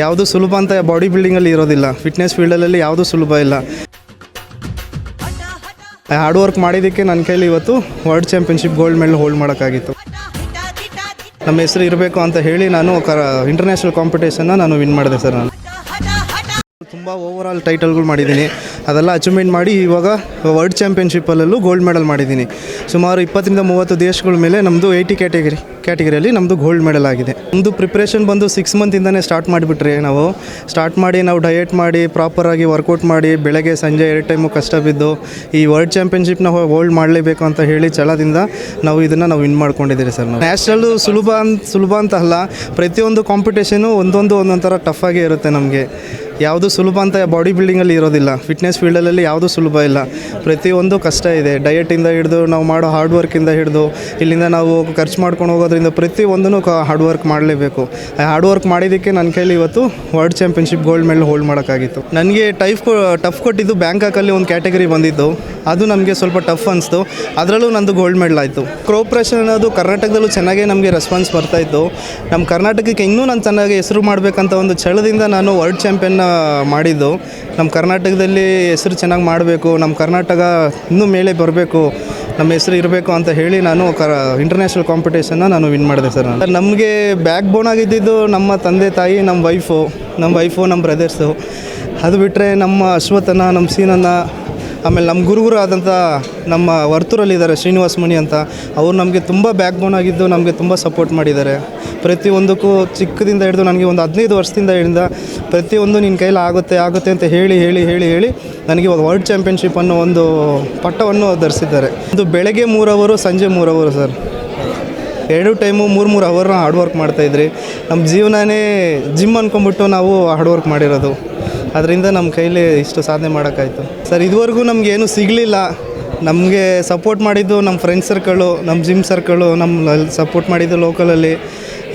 ಯಾವುದು ಸುಲಭ ಅಂತ ಬಾಡಿ ಬಿಲ್ಡಿಂಗಲ್ಲಿ ಇರೋದಿಲ್ಲ. ಫಿಟ್ನೆಸ್ ಫೀಲ್ಡಲ್ಲಿ ಯಾವುದು ಸುಲಭ ಇಲ್ಲ. ಹಾರ್ಡ್ ವರ್ಕ್ ಮಾಡಿದ್ದಕ್ಕೆ ನನ್ನ ಕೈಲಿ ಇವತ್ತು world championship gold medal hold ಮಾಡೋಕ್ಕಾಗಿತ್ತು. ನಮ್ಮ ಹೆಸರು ಇರಬೇಕು ಅಂತ ಹೇಳಿ ನಾನು ಇಂಟರ್ನ್ಯಾಷನಲ್ ಕಾಂಪಿಟೇಷನ್ನ ನಾನು ವಿನ್ ಮಾಡಿದೆ ಸರ್. ನಾನು ತುಂಬ ಓವರಾಲ್ ಟೈಟಲ್ಗಳು ಮಾಡಿದ್ದೀನಿ. ಅದೆಲ್ಲ ಅಚೀವ್ಮೆಂಟ್ ಮಾಡಿ ಇವಾಗ ವರ್ಲ್ಡ್ ಚಾಂಪಿಯನ್ಶಿಪ್ಪಲ್ಲೂ ಗೋಲ್ಡ್ ಮೆಡಲ್ ಮಾಡಿದ್ದೀನಿ. ಸುಮಾರು 20-30 ದೇಶಗಳ ಮೇಲೆ ನಮ್ಮದು 80 ಕ್ಯಾಟಗರಿಯಲ್ಲಿ ನಮ್ಮದು ಗೋಲ್ಡ್ ಮೆಡಲ್ ಆಗಿದೆ. ನಮ್ಮದು ಪ್ರಿಪ್ರೇಷನ್ ಬಂದು 6 ಮಂತಿಂದನೇ ಸ್ಟಾರ್ಟ್ ಮಾಡಿಬಿಟ್ರೆ ನಾವು ಡಯಟ್ ಮಾಡಿ ಪ್ರಾಪರಾಗಿ ವರ್ಕೌಟ್ ಮಾಡಿ ಬೆಳಗ್ಗೆ ಸಂಜೆ 2 ಟೈಮು ಕಷ್ಟ ಬಿದ್ದು ಈ ವರ್ಲ್ಡ್ ಚಾಂಪಿಯನ್ಶಿಪ್ನ ಹೋಲ್ಡ್ ಮಾಡಲೇಬೇಕು ಅಂತ ಹೇಳಿ ಛಲದಿಂದ ನಾವು ಇದನ್ನು ವಿನ್ ಮಾಡ್ಕೊಂಡಿದ್ದೀರಿ ಸರ್. ನಾವು ನ್ಯಾಷನಲ್ಲು ಸುಲಭ ಅಂತ ಅಲ್ಲ, ಪ್ರತಿಯೊಂದು ಕಾಂಪಿಟೇಷನು ಒಂದೊಂದು ಥರ ಟಫ್ ಆಗೇ ಇರುತ್ತೆ. ನಮಗೆ ಯಾವುದು ಸುಲಭ ಅಂತ ಬಾಡಿ ಬಿಲ್ಡಿಂಗಲ್ಲಿ ಇರೋದಿಲ್ಲ. ಫಿಟ್ನೆಸ್ ಫೀಲ್ಡಲ್ಲಿ ಯಾವುದು ಸುಲಭ ಇಲ್ಲ. ಪ್ರತಿಯೊಂದು ಕಷ್ಟ ಇದೆ. ಡಯಟಿಂದ ಹಿಡಿದು ನಾವು ಮಾಡೋ ಹಾರ್ಡ್ ವರ್ಕಿಂದ ಹಿಡಿದು ಇಲ್ಲಿಂದ ನಾವು ಖರ್ಚು ಮಾಡ್ಕೊಂಡು ಹೋಗೋದ್ರಿಂದ ಪ್ರತಿಯೊಂದೂ ಹಾರ್ಡ್ ವರ್ಕ್ ಮಾಡಲೇಬೇಕು. ಹಾರ್ಡ್ ವರ್ಕ್ ಮಾಡಿದ್ದಕ್ಕೆ ನನ್ನ ಕೈಲಿ ಇವತ್ತು world championship gold medal hold ಮಾಡೋಕ್ಕಾಗಿತ್ತು. ನನಗೆ ಟಫ್ ಕೊಟ್ಟಿದ್ದು ಬ್ಯಾಂಕಾಕಲ್ಲಿ ಒಂದು ಕ್ಯಾಟಗರಿ ಬಂದಿದ್ದು, ಅದು ನಮಗೆ ಸ್ವಲ್ಪ ಟಫ್ ಅನಿಸ್ತು. ಅದರಲ್ಲೂ ನಂದು ಗೋಲ್ಡ್ ಮೆಡಲ್ ಆಯಿತು. ಕೋಆಪ್ರೇಷನ್ ಅನ್ನೋದು ಕರ್ನಾಟಕದಲ್ಲೂ ಚೆನ್ನಾಗೇ ನಮಗೆ ರೆಸ್ಪಾನ್ಸ್ ಬರ್ತಾಯಿತ್ತು. ನಮ್ಮ ಕರ್ನಾಟಕಕ್ಕೆ ಇನ್ನೂ ನಾನು ಚೆನ್ನಾಗಿ ಹೆಸರು ಮಾಡಬೇಕಂತ ಒಂದು ಛಲದಿಂದ ನಾನು ವರ್ಲ್ಡ್ ಚಾಂಪಿಯನ್ನ ಮಾಡಿದ್ದು. ನಮ್ಮ ಕರ್ನಾಟಕದಲ್ಲಿ ಹೆಸರು ಚೆನ್ನಾಗಿ ಮಾಡಬೇಕು, ನಮ್ಮ ಕರ್ನಾಟಕ ಇನ್ನೂ ಮೇಲೆ ಬರಬೇಕು, ನಮ್ಮ ಹೆಸರು ಇರಬೇಕು ಅಂತ ಹೇಳಿ ನಾನು ಇಂಟರ್ನ್ಯಾಷನಲ್ ಕಾಂಪಿಟೇಷನ್ನ ನಾನು ವಿನ್ ಮಾಡಿದೆ ಸರ್. ನಮಗೆ ಬ್ಯಾಕ್ ಬೋನ್ ಆಗಿದ್ದು ನಮ್ಮ ತಂದೆ ತಾಯಿ, ನಮ್ಮ ವೈಫು, ನಮ್ಮ ಬ್ರದರ್ಸು. ಅದು ಬಿಟ್ಟರೆ ನಮ್ಮ ಅಶ್ವಥನ, ನಮ್ಮ ಸೀನನ್ನ, ಆಮೇಲೆ ನಮ್ಮ ಗುರುಗಳು ಆದಂಥ ನಮ್ಮ ವರ್ತೂರಲ್ಲಿದ್ದಾರೆ ಶ್ರೀನಿವಾಸ್ ಮಣಿ ಅಂತ. ಅವ್ರು ನಮಗೆ ತುಂಬ ಬ್ಯಾಕ್ ಬೋನ್ ಆಗಿದ್ದು ನಮಗೆ ತುಂಬ ಸಪೋರ್ಟ್ ಮಾಡಿದ್ದಾರೆ. ಪ್ರತಿಯೊಂದಕ್ಕೂ ಚಿಕ್ಕದಿಂದ ಹಿಡಿದು ನನಗೆ ಒಂದು 15 ವರ್ಷದಿಂದ ಹಿಡಿದ ಪ್ರತಿಯೊಂದು ನಿನ್ನ ಕೈಲಿ ಆಗುತ್ತೆ ಅಂತ ಹೇಳಿ ನನಗೆ ಇವಾಗ ವರ್ಲ್ಡ್ ಚಾಂಪಿಯನ್ಶಿಪ್ ಅನ್ನೋ ಒಂದು ಪಟ್ಟವನ್ನು ಧರಿಸಿದ್ದಾರೆ. ಇದು ಬೆಳಗ್ಗೆ 3 ಅವರ್, ಸಂಜೆ 3 ಅವರ್ ಸರ್. 2 ಟೈಮು 3 ಅವರ್ನ ಹಾರ್ಡ್ ವರ್ಕ್ ಮಾಡ್ತಾಯಿದ್ರಿ. ನಮ್ಮ ಜೀವನನೇ ಜಿಮ್ ಅಂದ್ಕೊಂಬಿಟ್ಟು ನಾವು ಹಾರ್ಡ್ ವರ್ಕ್ ಮಾಡಿರೋದು. ಅದರಿಂದ ನಮ್ಮ ಕೈಲಿ ಇಷ್ಟು ಸಾಧನೆ ಮಾಡೋಕ್ಕಾಯ್ತು ಸರ್. ಇದುವರೆಗೂ ನಮಗೇನು ಸಿಗಲಿಲ್ಲ. ನಮಗೆ ಸಪೋರ್ಟ್ ಮಾಡಿದ್ದು ನಮ್ಮ ಫ್ರೆಂಡ್ಸ್ ಸರ್ಕಳು, ನಮ್ಮ ಜಿಮ್ ಸರ್ಕಳು, ನಮ್ಮ ಸಪೋರ್ಟ್ ಮಾಡಿದ್ದು ಲೋಕಲಲ್ಲಿ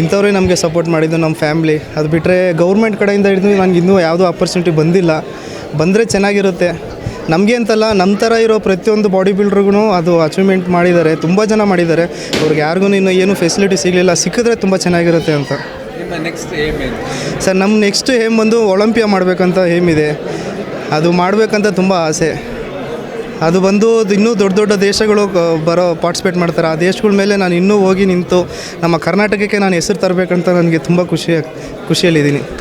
ಇಂಥವ್ರೇ ನಮಗೆ ಸಪೋರ್ಟ್ ಮಾಡಿದ್ದು, ನಮ್ಮ ಫ್ಯಾಮ್ಲಿ. ಅದು ಬಿಟ್ಟರೆ ಗೌರ್ಮೆಂಟ್ ಕಡೆಯಿಂದ ಹಿಡಿದು ನನಗೆ ಇನ್ನೂ ಯಾವುದೂ ಆಪರ್ಚುನಿಟಿ ಬಂದಿಲ್ಲ. ಬಂದರೆ ಚೆನ್ನಾಗಿರುತ್ತೆ. ನಮಗೆ ಅಂತಲ್ಲ, ನಮ್ಮ ಥರ ಇರೋ ಪ್ರತಿಯೊಂದು ಬಾಡಿ ಬಿಲ್ಡ್ರಿಗೂ ಅದು ಅಚೀವ್ಮೆಂಟ್ ಮಾಡಿದ್ದಾರೆ. ತುಂಬ ಜನ ಮಾಡಿದ್ದಾರೆ. ಅವ್ರಿಗೆ ಯಾರಿಗೂ ಇನ್ನೂ ಏನೂ ಫೆಸಿಲಿಟಿ ಸಿಗಲಿಲ್ಲ. ಸಿಕ್ಕಿದ್ರೆ ತುಂಬ ಚೆನ್ನಾಗಿರುತ್ತೆ ಅಂತ. ನೆಕ್ಸ್ಟ್ ಏಮ್ ಏನು ಸರ್? ನಮ್ಮ ನೆಕ್ಸ್ಟ್ ಏಮ್ ಬಂದು ಒಲಿಂಪಿಯಾ ಮಾಡಬೇಕಂತ ಏಮ್ ಇದೆ. ಅದು ಮಾಡಬೇಕಂತ ತುಂಬ ಆಸೆ. ಅದು ಬಂದು ಇನ್ನೂ ದೊಡ್ಡ ದೇಶಗಳು ಪಾರ್ಟಿಸಿಪೇಟ್ ಮಾಡ್ತಾರೆ. ಆ ದೇಶಗಳ ಮೇಲೆ ನಾನು ಇನ್ನೂ ಹೋಗಿ ನಿಂತು ನಮ್ಮ ಕರ್ನಾಟಕಕ್ಕೆ ನಾನು ಹೆಸರು ತರಬೇಕಂತ ನನಗೆ ತುಂಬ ಖುಷಿಯಲ್ಲಿದ್ದೀನಿ.